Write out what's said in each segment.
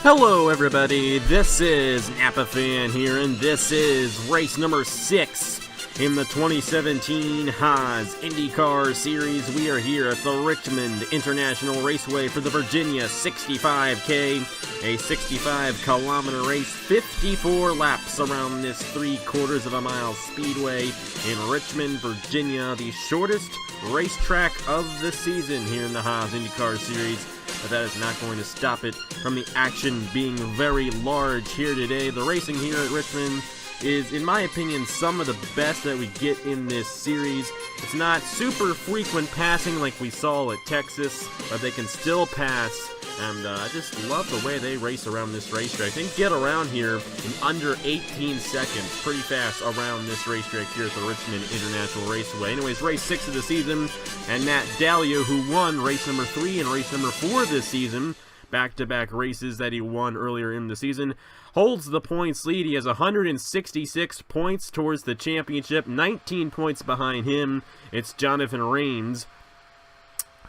Hello everybody, this is Napa Fan here, and this is race number 6 in the 2017 Haas IndyCar Series. We are here at the Richmond International Raceway for the Virginia 65K, a 65-kilometer race, 54 laps around this 3/4 of a mile speedway in Richmond, Virginia, the shortest racetrack of the season here in the Haas IndyCar Series. But that is not going to stop it from the action being very large here today. The racing here at Richmond is, in my opinion, some of the best that we get in this series. It's not super frequent passing like we saw at Texas, but they can still pass. And I just love the way they race around this racetrack. They can get around here in under 18 seconds, pretty fast around this racetrack here at the Richmond International Raceway. Anyways, race 6 of the season, and Matt Dallio, who won race number 3 and race number 4 this season, back-to-back races that he won earlier in the season, holds the points lead. He has 166 points towards the championship, 19 points behind him. It's Jonathan Rains,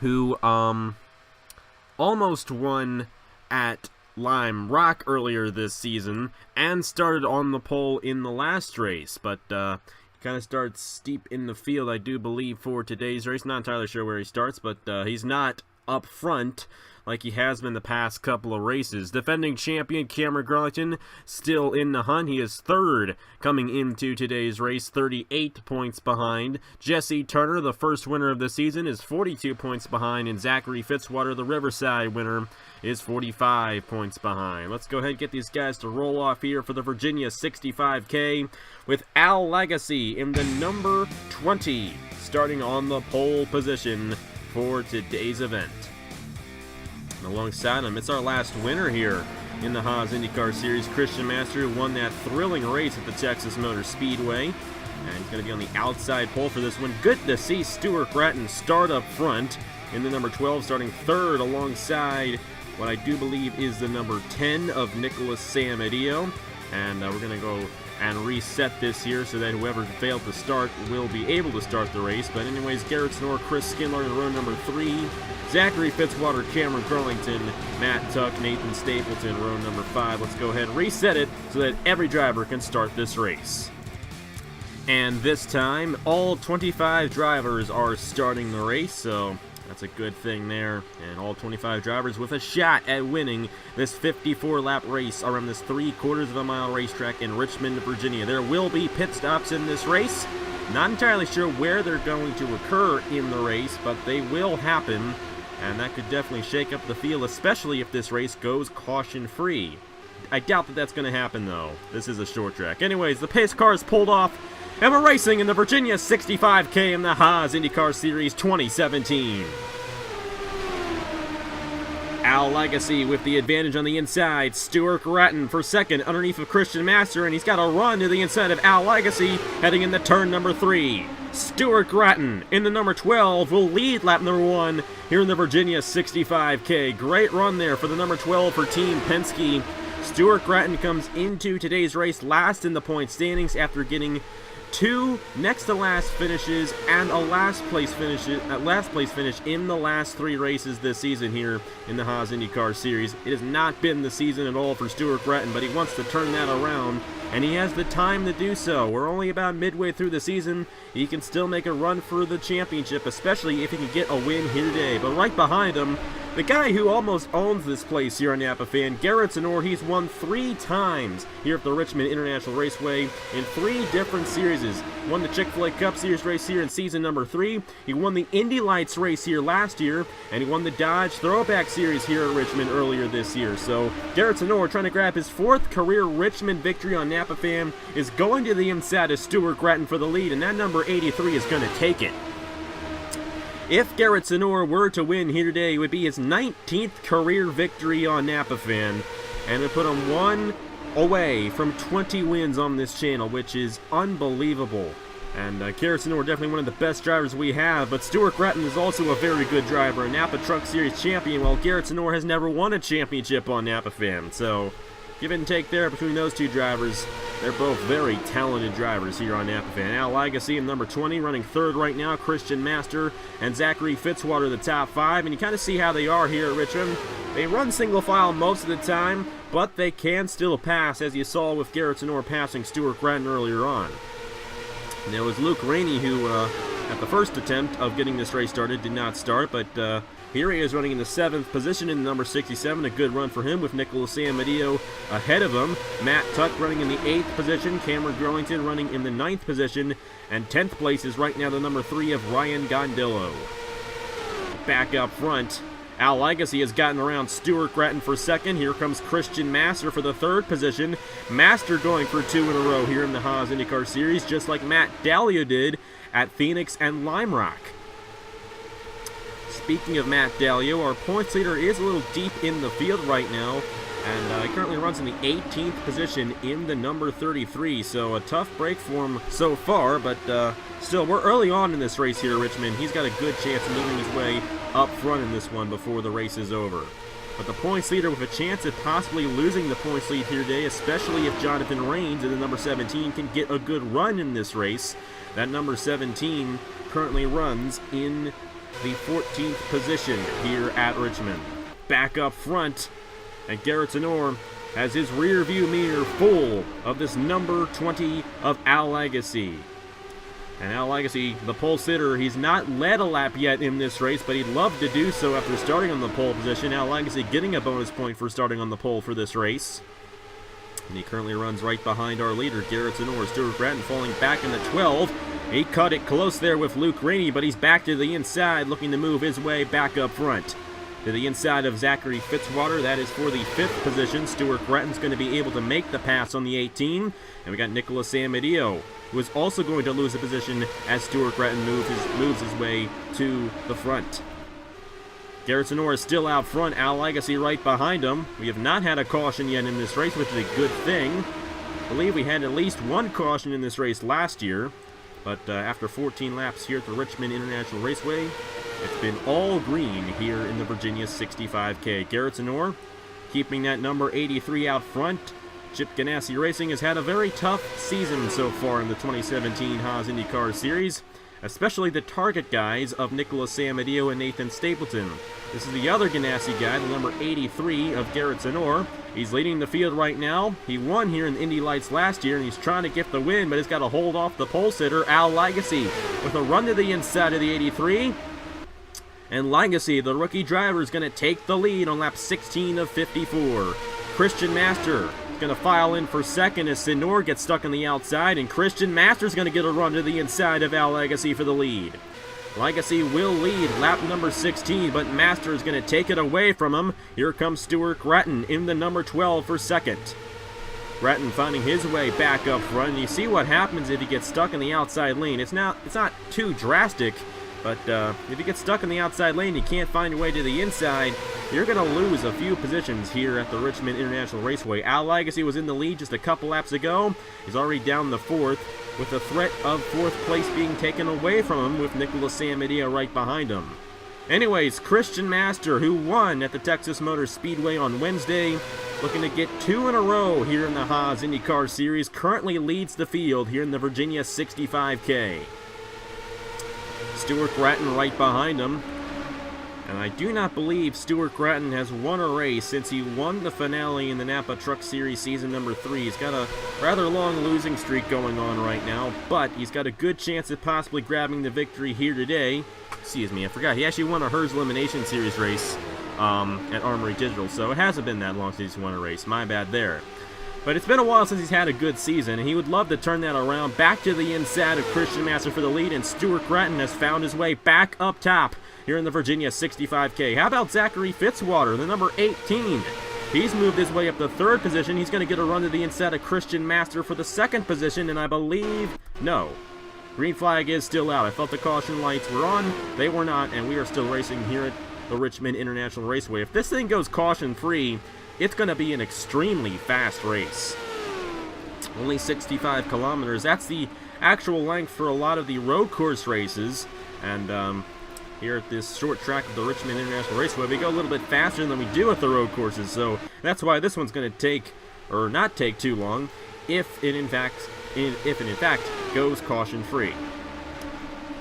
who, almost won at Lime Rock earlier this season and started on the pole in the last race, but kind of starts steep in the field, I do believe, for today's race. Not entirely sure where he starts, but he's not up front like he has been the past couple of races. Defending champion Cameron Garlington still in the hunt. He is third coming into today's race, 38 points behind. Jesse Turner, the first winner of the season, is 42 points behind, and Zachary Fitzwater, the Riverside winner, is 45 points behind. Let's go ahead and get these guys to roll off here for the Virginia 65K with Al Legacy in the number 20, starting on the pole position for today's event. And alongside him, it's our last winner here in the Haas IndyCar Series, Christian Master, who won that thrilling race at the Texas Motor Speedway. And he's going to be on the outside pole for this one. Good to see Stuart Gratton start up front in the number 12, starting third alongside what I do believe is the number 10 of Nicholas Samadillo. And we're going to go and reset this here so that whoever failed to start will be able to start the race. But anyways, Garrett Snow, Chris Skindler in row number 3, Zachary Fitzwater, Cameron Garlington, Matt Tuck, Nathan Stapleton, row number 5. Let's go ahead and reset it so that every driver can start this race. And this time, all 25 drivers are starting the race, so that's a good thing there. And all 25 drivers with a shot at winning this 54-lap race around this 3/4 of a mile racetrack in Richmond, Virginia. There will be pit stops in this race. Not entirely sure where they're going to occur in the race, but they will happen. And that could definitely shake up the field, especially if this race goes caution-free. I doubt that that's going to happen, though. This is a short track. Anyways, the pace car is pulled off, and we're racing in the Virginia 65K in the Haas IndyCar Series 2017. Al Legacy with the advantage on the inside. Stuart Gratton for second underneath of Christian Master, and he's got a run to the inside of Al Legacy heading into turn number 3. Stuart Gratton in the number 12 will lead lap number 1 here in the Virginia 65K. Great run there for the number 12 for Team Penske. Stuart Gratton comes into today's race last in the point standings after getting 2 next to last finishes and a last place finish in the last 3 races this season here in the Haas IndyCar Series. It has not been the season at all for Stuart Gratton, but he wants to turn that around, and he has the time to do so. We're only about midway through the season. He can still make a run for the championship, especially if he can get a win here today. But right behind him, the guy who almost owns this place here on Napa Fan, Garrett Snow, he's won 3 times here at the Richmond International Raceway in 3 different series. Won the Chick-fil-A Cup Series race here in season number 3. He won the Indy Lights race here last year, and he won the Dodge Throwback Series here at Richmond earlier this year. So Garrett Snow, trying to grab his 4th career Richmond victory on Napa Fan, is going to the inside of Stuart Gratton for the lead, and that number 83 is going to take it. If Garrett Snow were to win here today, it would be his 19th career victory on Napa Fan, and it would put him 1 away from 20 wins on this channel, which is unbelievable. And Garrett Snow definitely one of the best drivers we have, but Stuart Gratton is also a very good driver, a Napa Truck Series champion, while Garrett Snow has never won a championship on Napa Fan. So give and take there between those two drivers. They're both very talented drivers here on Napa Fan. Al Legacy in number 20, running third right now. Christian Master and Zachary Fitzwater, the top 5. And you kind of see how they are here at Richmond. They run single file most of the time, but they can still pass, as you saw with Garrett Tenor passing Stuart Grattan earlier on. And it was Luke Rainey who, at the first attempt of getting this race started, did not start, but here he is running in the 7th position in number 67. A good run for him with Nicholas Amedeo ahead of him. Matt Tuck running in the 8th position. Cameron Grillington running in the 9th position. And 10th place is right now the number 3 of Ryan Gondillo. Back up front, Al Legacy has gotten around Stuart Grattan for 2nd. Here comes Christian Master for the 3rd position. Master going for 2 in a row here in the Haas IndyCar Series, just like Matt Dallio did at Phoenix and Lime Rock. Speaking of Matt Dallio, our points leader is a little deep in the field right now, and he currently runs in the 18th position in the number 33, so a tough break for him so far, but still, we're early on in this race here, Richmond. He's got a good chance of moving his way up front in this one before the race is over. But the points leader with a chance of possibly losing the points lead here today, especially if Jonathan Rains in the number 17 can get a good run in this race. That number 17 currently runs in the 14th position here at Richmond. Back up front, and Garrett Tenor has his rear view mirror full of this number 20 of Al Legacy. And Al Legacy, the pole sitter, he's not led a lap yet in this race, but he'd love to do so after starting on the pole position. Al Legacy getting a bonus point for starting on the pole for this race. And he currently runs right behind our leader, Garrett Tenor. Stuart Grattan falling back in the 12. He cut it close there with Luke Rainey, but he's back to the inside, looking to move his way back up front. To the inside of Zachary Fitzwater, that is for the 5th position. Stuart Grattan's going to be able to make the pass on the 18. And we got Nicholas Amedeo, who is also going to lose a position as Stuart Grattan moves his way to the front. Garrett Tenor is still out front, Al Legacy right behind him. We have not had a caution yet in this race, which is a good thing. I believe we had at least one caution in this race last year, but after 14 laps here at the Richmond International Raceway, it's been all green here in the Virginia 65K. Garrett Tenor keeping that number 83 out front. Chip Ganassi Racing has had a very tough season so far in the 2017 Haas IndyCar Series, especially the target guys of Nicholas Amedeo and Nathan Stapleton. This is the other Ganassi guy, the number 83 of Garrett Tenor. He's leading the field right now. He won here in the Indy Lights last year, and he's trying to get the win, but he's got to hold off the pole sitter, Al Legacy, with a run to the inside of the 83. And Legacy, the rookie driver, is going to take the lead on lap 16 of 54. Christian Master is going to file in for 2nd as Tenor gets stuck on the outside, and Christian Master is going to get a run to the inside of Al Legacy for the lead. Legacy will lead lap number 16, but Master is going to take it away from him. Here comes Stuart Grattan in the number 12 for 2nd. Grattan finding his way back up front, and you see what happens if he gets stuck in the outside lane. It's not too drastic, but if you get stuck in the outside lane, you can't find your way to the inside, you're going to lose a few positions here at the Richmond International Raceway. Al Legacy was in the lead just a couple laps ago. He's already down the 4th, with the threat of 4th place being taken away from him with Nicholas Amedeo right behind him. Anyways, Christian Master, who won at the Texas Motor Speedway on Wednesday, looking to get 2 in a row here in the Haas IndyCar Series, currently leads the field here in the Virginia 65K. Stuart Grattan right behind him. And I do not believe Stuart Grattan has won a race since he won the finale in the Napa Truck Series season number 3. He's got a rather long losing streak going on right now, but he's got a good chance of possibly grabbing the victory here today. Excuse me, I forgot. He actually won a HERS Elimination Series race at Armory Digital, so it hasn't been that long since he's won a race. My bad there. But it's been a while since he's had a good season, and he would love to turn that around. Back to the inside of Christian Master for the lead, and Stuart Grattan has found his way back up top here in the Virginia 65K. How about Zachary Fitzwater, the number 18? He's moved his way up the 3rd position. He's going to get a run to the inside of Christian Master for the 2nd position, and I believe, no. Green flag is still out. I thought the caution lights were on. They were not, and we are still racing here at the Richmond International Raceway. If this thing goes caution-free, it's going to be an extremely fast race. Only 65 kilometers. That's the actual length for a lot of the road course races. And here at this short track of the Richmond International Raceway, we go a little bit faster than we do at the road courses. So that's why this one's going to take, or not take too long, if it in fact goes caution-free.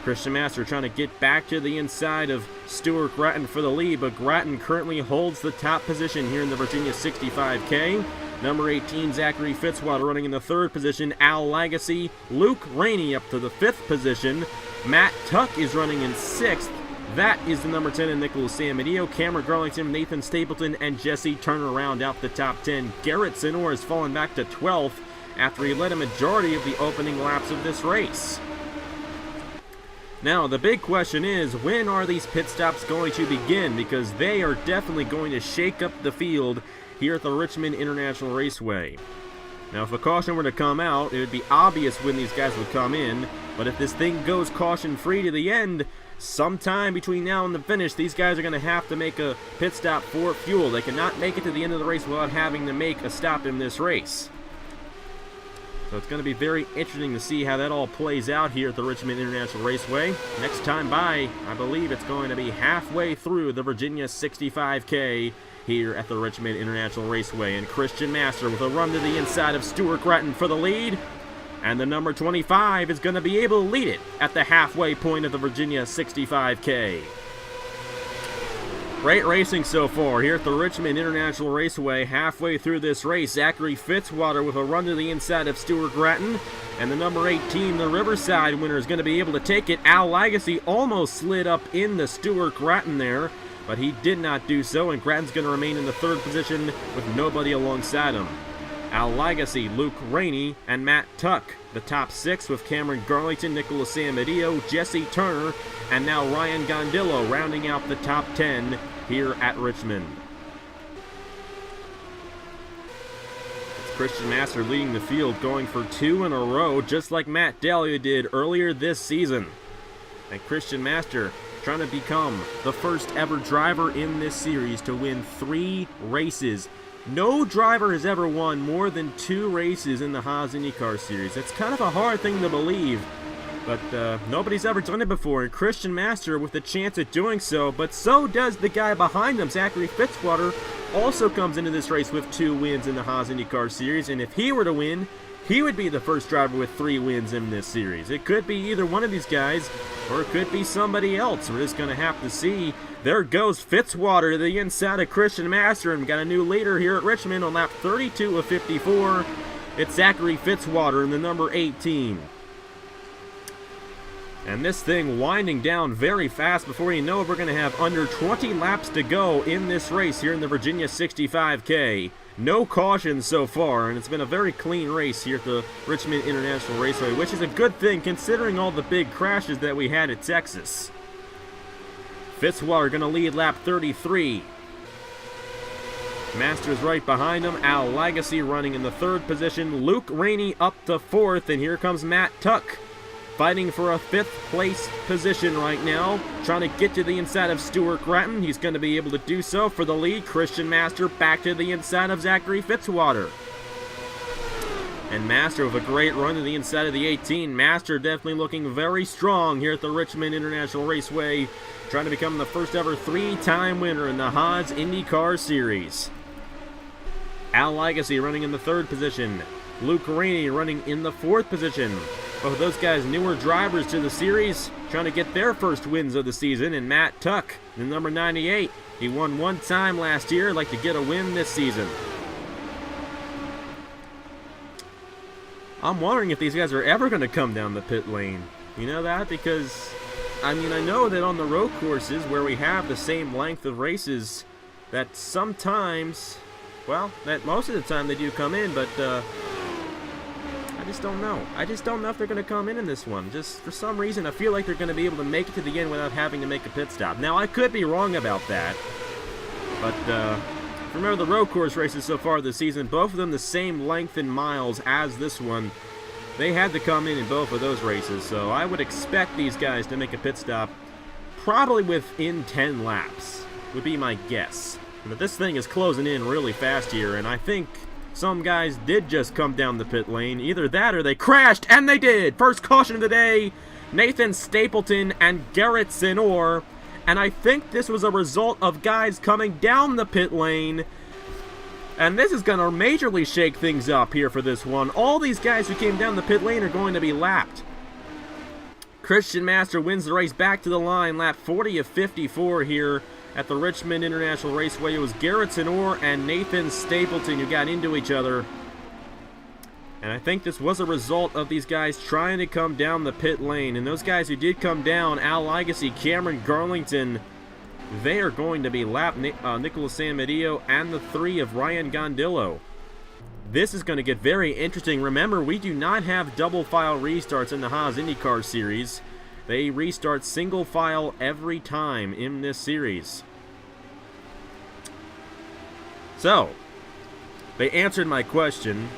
Christian Master trying to get back to the inside of Stuart Gratton for the lead, but Gratton currently holds the top position here in the Virginia 65K. Number 18, Zachary Fitzwater running in the 3rd position. Al Lagasse, Luke Rainey up to the 5th position. Matt Tuck is running in 6th. That is the number 10 in Nicholas Samedillo. Cameron Garlington, Nathan Stapleton, and Jesse Turner round out the top 10. Garrett Sinor has fallen back to 12th after he led a majority of the opening laps of this race. Now, the big question is, when are these pit stops going to begin? Because they are definitely going to shake up the field here at the Richmond International Raceway. Now, if a caution were to come out, it would be obvious when these guys would come in, but if this thing goes caution-free to the end, sometime between now and the finish, these guys are going to have to make a pit stop for fuel. They cannot make it to the end of the race without having to make a stop in this race. So it's going to be very interesting to see how that all plays out here at the Richmond International Raceway. Next time by, I believe it's going to be halfway through the Virginia 65K here at the Richmond International Raceway. And Christian Master with a run to the inside of Stuart Gratton for the lead. And the number 25 is going to be able to lead it at the halfway point of the Virginia 65K. Great racing so far here at the Richmond International Raceway. Halfway through this race, Zachary Fitzwater with a run to the inside of Stuart Gratton. And the number 18, the Riverside winner, is going to be able to take it. Al Lagasse almost slid up into Stuart Gratton there, but he did not do so, and Gratton's going to remain in the 3rd position with nobody alongside him. Al Lagasse, Luke Rainey, and Matt Tuck. The top 6 with Cameron Garlington, Nicholas Samedillo, Jesse Turner, and now Ryan Gondillo rounding out the top 10 here at Richmond. It's Christian Master leading the field, going for 2 in a row, just like Matt Delia did earlier this season. And Christian Master trying to become the first ever driver in this series to win 3 races. No driver has ever won more than 2 races in the Haas IndyCar series. It's kind of a hard thing to believe, but nobody's ever done it before. And Christian Master with a chance at doing so, but so does the guy behind him, Zachary Fitzwater, also comes into this race with 2 wins in the Haas IndyCar series. And if he were to win, he would be the first driver with 3 wins in this series. It could be either one of these guys, or it could be somebody else. We're just going to have to see. There goes Fitzwater to the inside of Christian Master, and we got a new leader here at Richmond on lap 32 of 54. It's Zachary Fitzwater in the number 18. And this thing winding down very fast. Before you know it, we're going to have under 20 laps to go in this race here in the Virginia 65K. No cautions so far, and it's been a very clean race here at the Richmond International Raceway, which is a good thing considering all the big crashes that we had at Texas. Fitzwater going to lead lap 33. Master's right behind him. Al Lagasse running in the 3rd position. Luke Rainey up to 4th, and here comes Matt Tuck fighting for a 5th place position right now, trying to get to the inside of Stuart Gratton. He's going to be able to do so for the lead. Christian Master back to the inside of Zachary Fitzwater. And Master with a great run to the inside of the 18. Master definitely looking very strong here at the Richmond International Raceway, trying to become the first ever 3-time winner in the Haas IndyCar Series. Al Lagasse running in the 3rd position. Luke Rainey running in the 4th position. Both those guys newer drivers to the series, trying to get their first wins of the season. And Matt Tuck, the number 98. He won 1 time last year, like to get a win this season. I'm wondering if these guys are ever going to come down the pit lane. You know that? Because, I mean, I know that on the road courses where we have the same length of races, that sometimes, well, that most of the time they do come in, but I just don't know. I just don't know if they're going to come in this one. Just for some reason, I feel like they're going to be able to make it to the end without having to make a pit stop. Now, I could be wrong about that, but remember the road course races so far this season, both of them the same length in miles as this one. They had to come in both of those races, so I would expect these guys to make a pit stop probably within 10 laps, would be my guess. But this thing is closing in really fast here, and I think some guys did just come down the pit lane. Either that or they crashed, and they did! First caution of the day, Nathan Stapleton and Garrett Sinor. And I think this was a result of guys coming down the pit lane. And this is going to majorly shake things up here for this one. All these guys who came down the pit lane are going to be lapped. Christian Master wins the race back to the line, lap 40 of 54 here at the Richmond International Raceway. It was Garrett Tenor and Nathan Stapleton who got into each other. And I think this was a result of these guys trying to come down the pit lane. And those guys who did come down, Al Legacy, Cameron Garlington, they are going to be lap Nicholas Samadillo and the 3 of Ryan Gondillo. This is going to get very interesting. Remember, we do not have double file restarts in the Haas IndyCar series. They restart single file every time in this series. So, they answered my question.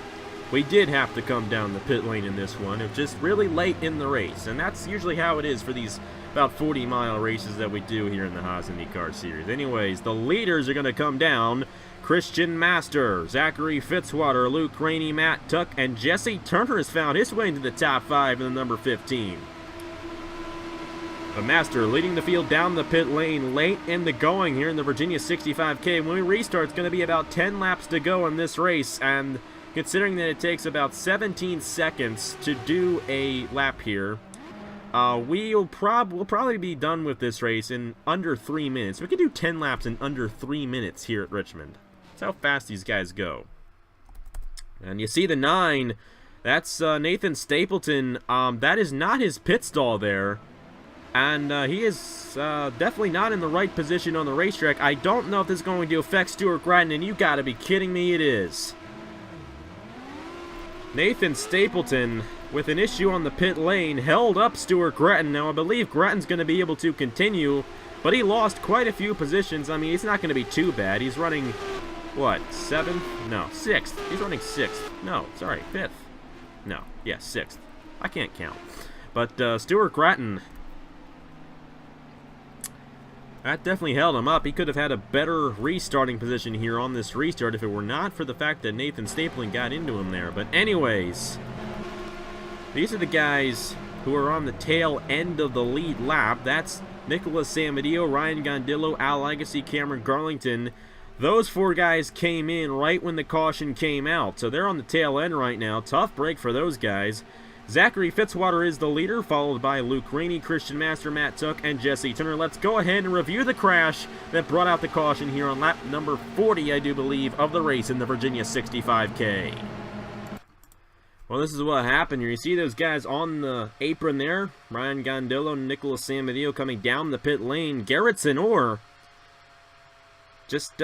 We did have to come down the pit lane in this one. It was just really late in the race, and that's usually how it is for these about 40-mile races that we do here in the Haas IndyCar series. Anyways, the leaders are going to come down. Christian Master, Zachary Fitzwater, Luke Rainey, Matt Tuck, and Jesse Turner has found his way into the top 5 in the number 15. But Master leading the field down the pit lane late in the going here in the Virginia 65K. When we restart, it's going to be about 10 laps to go in this race, and considering that it takes about 17 seconds to do a lap here, we'll probably be done with this race in under 3 minutes. We can do 10 laps in under 3 minutes here at Richmond. That's how fast these guys go. And you see the 9, that's Nathan Stapleton. That is not his pit stall there. And he is definitely not in the right position on the racetrack. I don't know if this is going to affect Stuart Gratton, and you gotta be kidding me, it is. Nathan Stapleton, with an issue on the pit lane, held up Stuart Gratton. Now, I believe Gratton's going to be able to continue, but he lost quite a few positions. I mean, it's not going to be too bad. He's running, what, 7th? No, 6th. He's running 6th. No, sorry, 5th. No, yeah, 6th. I can't count. But Stuart Gratton, that definitely held him up. He could have had a better restarting position here on this restart if it were not for the fact that Nathan Stapleton got into him there. But anyways, these are the guys who are on the tail end of the lead lap. That's Nicholas Samadillo, Ryan Gondillo, Al Legacy, Cameron Garlington. Those 4 guys came in right when the caution came out, so they're on the tail end right now. Tough break for those guys. Zachary Fitzwater is the leader, followed by Luke Rainey, Christian Master, Matt Tuck, and Jesse Turner. Let's go ahead and review the crash that brought out the caution here on lap number 40, I do believe, of the race in the Virginia 65K. Well, this is what happened here. You see those guys on the apron there? Ryan Gondillo and Nicholas Samadillo coming down the pit lane. Garrett Tenor just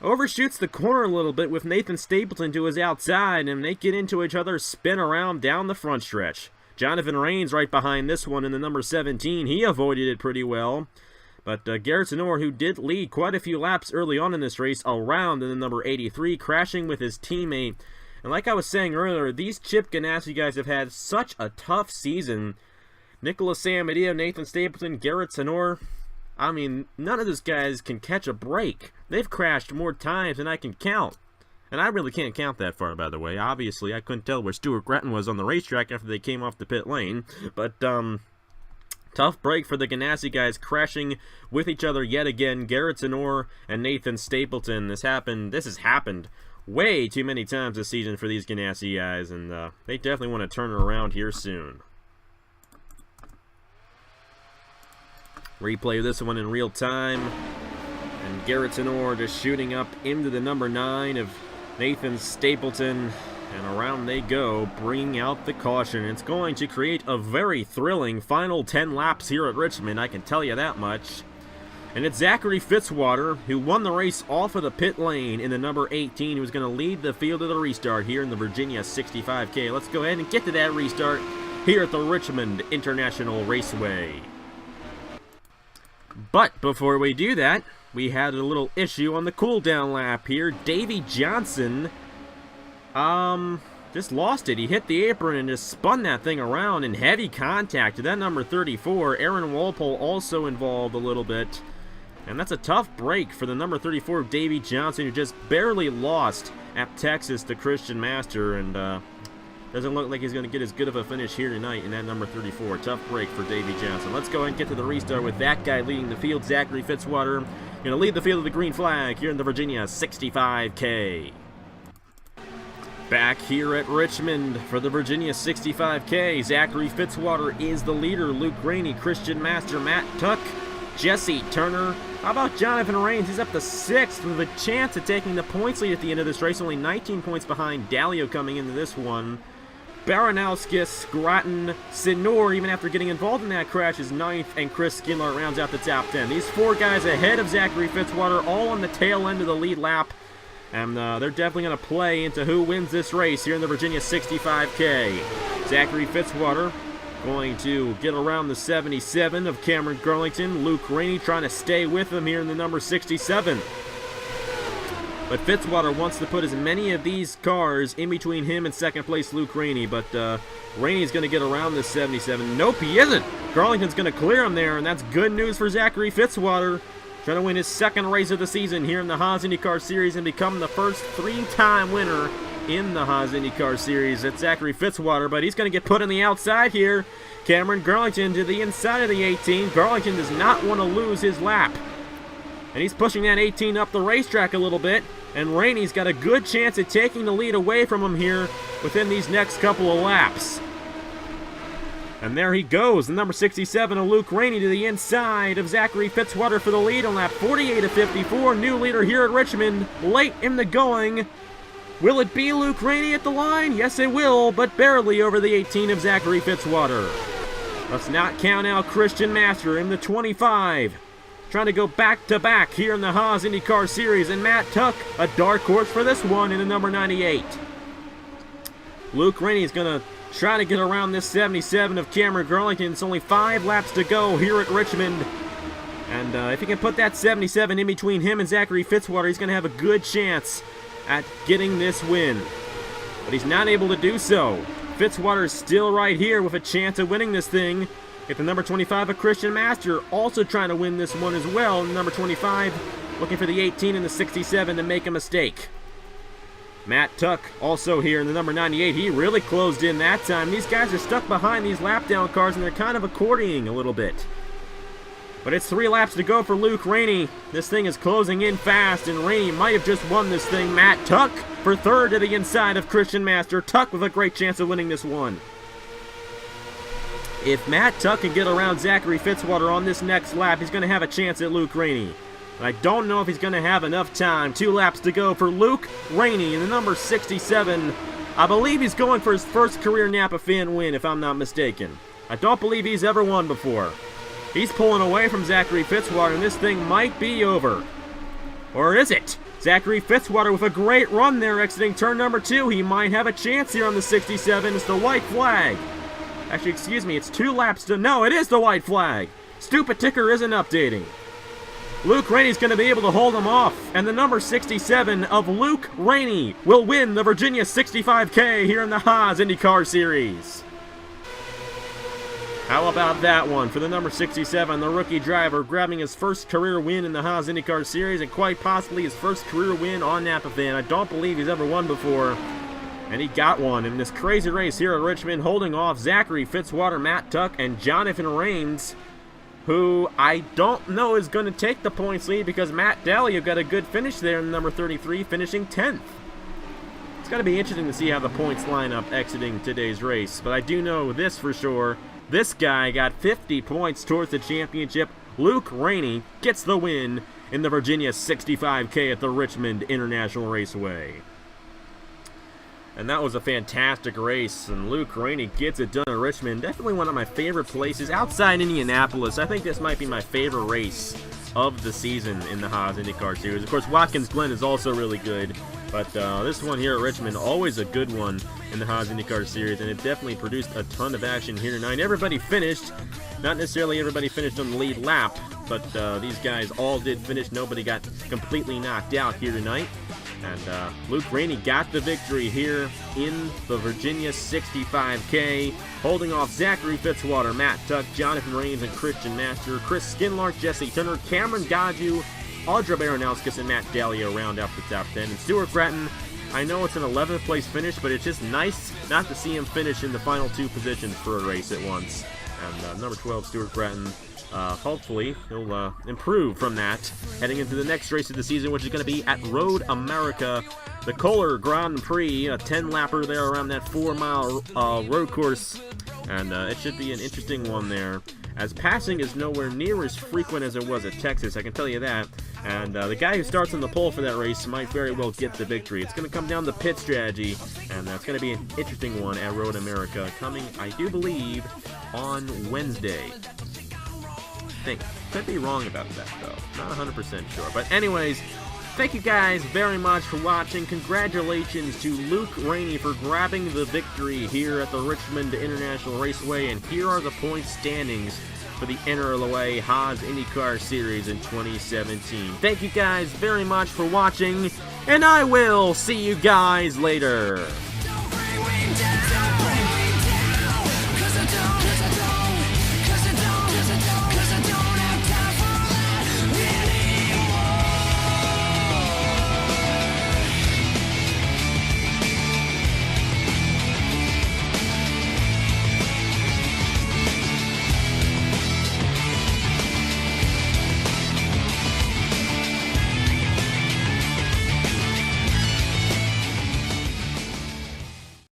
overshoots the corner a little bit with Nathan Stapleton to his outside, and they get into each other, spin around down the front stretch. Jonathan Rains right behind this one in the number 17. He avoided it pretty well. But Garrett Tenor, who did lead quite a few laps early on in this race, around in the number 83, crashing with his teammate. And like I was saying earlier, these Chip Ganassi guys have had such a tough season. Nicholas Samadillo, Nathan Stapleton, Garrett Tenor, I mean, none of those guys can catch a break. They've crashed more times than I can count. And I really can't count that far, by the way. Obviously, I couldn't tell where Stuart Gratton was on the racetrack after they came off the pit lane. But, tough break for the Ganassi guys, crashing with each other yet again. Garrett Tenor and Nathan Stapleton. This has happened way too many times this season for these Ganassi guys, and they definitely want to turn it around here soon. Replay this one in real time, and Garrett Tenor just shooting up into the number 9 of Nathan Stapleton, and around they go, bringing out the caution. It's going to create a very thrilling final 10 laps here at Richmond, I can tell you that much. And it's Zachary Fitzwater, who won the race off of the pit lane in the number 18, who's going to lead the field of the restart here in the Virginia 65K. Let's go ahead and get to that restart here at the Richmond International Raceway. But before we do that, we had a little issue on the cooldown lap here. Davey Johnson, just lost it. He hit the apron and just spun that thing around in heavy contact to that number 34. Aaron Walpole also involved a little bit. And that's a tough break for the number 34, Davey Johnson, who just barely lost at Texas to Christian Master, and doesn't look like he's going to get as good of a finish here tonight in that number 34. Tough break for Davey Johnson. Let's go ahead and get to the restart with that guy leading the field, Zachary Fitzwater, going to lead the field of the green flag here in the Virginia 65K. Back here at Richmond for the Virginia 65K, Zachary Fitzwater is the leader. Luke Rainey, Christian Master, Matt Tuck, Jesse Turner. How about Jonathan Rains? He's up to 6th with a chance of taking the points lead at the end of this race. Only 19 points behind Dalio coming into this one. Baranowskis, Grattan, Sinor, even after getting involved in that crash, is 9th, and Chris Skinler rounds out the top 10. These 4 guys ahead of Zachary Fitzwater, all on the tail end of the lead lap. And they're definitely going to play into who wins this race here in the Virginia 65K. Zachary Fitzwater going to get around the 77 of Cameron Garlington. Luke Rainey trying to stay with him here in the number 67. But Fitzwater wants to put as many of these cars in between him and second place Luke Rainey. But Rainey's going to get around the 77. Nope, he isn't. Garlington's going to clear him there, and that's good news for Zachary Fitzwater. Trying to win his 2nd race of the season here in the Haas IndyCar Series and become the first 3-time winner in the Haas IndyCar Series. It's Zachary Fitzwater, but he's going to get put on the outside here. Cameron Garlington to the inside of the 18. Garlington does not want to lose his lap. And he's pushing that 18 up the racetrack a little bit. And Rainey's got a good chance at taking the lead away from him here within these next couple of laps. And there he goes, the number 67 of Luke Rainey to the inside of Zachary Fitzwater for the lead on lap 48 of 54. New leader here at Richmond, late in the going. Will it be Luke Rainey at the line? Yes, it will, but barely over the 18 of Zachary Fitzwater. Let's not count out Christian Master in the 25. Trying to go back-to-back here in the Haas IndyCar Series, and Matt Tuck, a dark horse for this one in the number 98. Luke Rainey is going to try to get around this 77 of Cameron Garlington. It's only 5 laps to go here at Richmond. And if he can put that 77 in between him and Zachary Fitzwater, he's going to have a good chance at getting this win. But he's not able to do so. Fitzwater's still right here with a chance of winning this thing. Get the number 25 of Christian Master also trying to win this one as well. Number 25 looking for the 18 and the 67 to make a mistake. Matt Tuck also here in the number 98. He really closed in that time. These guys are stuck behind these lap down cars, and they're kind of accordioning a little bit. But it's 3 laps to go for Luke Rainey. This thing is closing in fast, and Rainey might have just won this thing. Matt Tuck for 3rd to the inside of Christian Master. Tuck with a great chance of winning this one. If Matt Tuck can get around Zachary Fitzwater on this next lap, he's going to have a chance at Luke Rainey. I don't know if he's going to have enough time. 2 laps to go for Luke Rainey in the number 67. I believe he's going for his first career Napa fan win, if I'm not mistaken. I don't believe he's ever won before. He's pulling away from Zachary Fitzwater, and this thing might be over. Or is it? Zachary Fitzwater with a great run there exiting turn number 2. He might have a chance here on the 67. It's the white flag. Actually, excuse me, it's 2 laps to... No, it is the white flag. Stupid ticker isn't updating. Luke Rainey's going to be able to hold him off, and the number 67 of Luke Rainey will win the Virginia 65K here in the Haas IndyCar Series. How about that one for the number 67, the rookie driver, grabbing his first career win in the Haas IndyCar Series, and quite possibly his first career win on Napa Fan. I don't believe he's ever won before, and he got one in this crazy race here at Richmond, holding off Zachary Fitzwater, Matt Tuck, and Jonathan Rains, who I don't know is going to take the points lead because Matt Dalio got a good finish there in number 33, finishing 10th. It's going to be interesting to see how the points line up exiting today's race, but I do know this for sure. This guy got 50 points towards the championship. Luke Rainey gets the win in the Virginia 65K at the Richmond International Raceway. And that was a fantastic race, and Luke Rainey gets it done at Richmond. Definitely one of my favorite places outside Indianapolis. I think this might be my favorite race of the season in the Haas IndyCar Series. Of course, Watkins Glen is also really good, but this one here at Richmond, always a good one in the Haas IndyCar Series, and it definitely produced a ton of action here tonight. Everybody finished. Not necessarily everybody finished on the lead lap, but these guys all did finish. Nobody got completely knocked out here tonight. And Luke Rainey got the victory here in the Virginia 65K, holding off Zachary Fitzwater, Matt Tuck, Jonathan Rains, and Christian Master. Chris Skinlark, Jesse Turner, Cameron Gaju, Audra Baranowskis, and Matt Dalio round out the top 10. And Stuart Grattan, I know it's an 11th place finish, but it's just nice not to see him finish in the final 2 positions for a race at once. And number 12, Stuart Grattan, hopefully he'll improve from that heading into the next race of the season, which is going to be at Road America the Kohler Grand Prix, a 10-lapper there around that 4-mile road course, and it should be an interesting one there, as passing is nowhere near as frequent as it was at Texas, I can tell you that, and the guy who starts on the pole for that race might very well get the victory. It's going to come down to pit strategy, and that's going to be an interesting one at Road America, coming, I do believe, on Wednesday. I think. Could be wrong about that, though. Not 100% sure. But anyways, thank you guys very much for watching. Congratulations to Luke Rainey for grabbing the victory here at the Richmond International Raceway. And here are the point standings for the NRLOA Haas IndyCar Series in 2017. Thank you guys very much for watching, and I will see you guys later.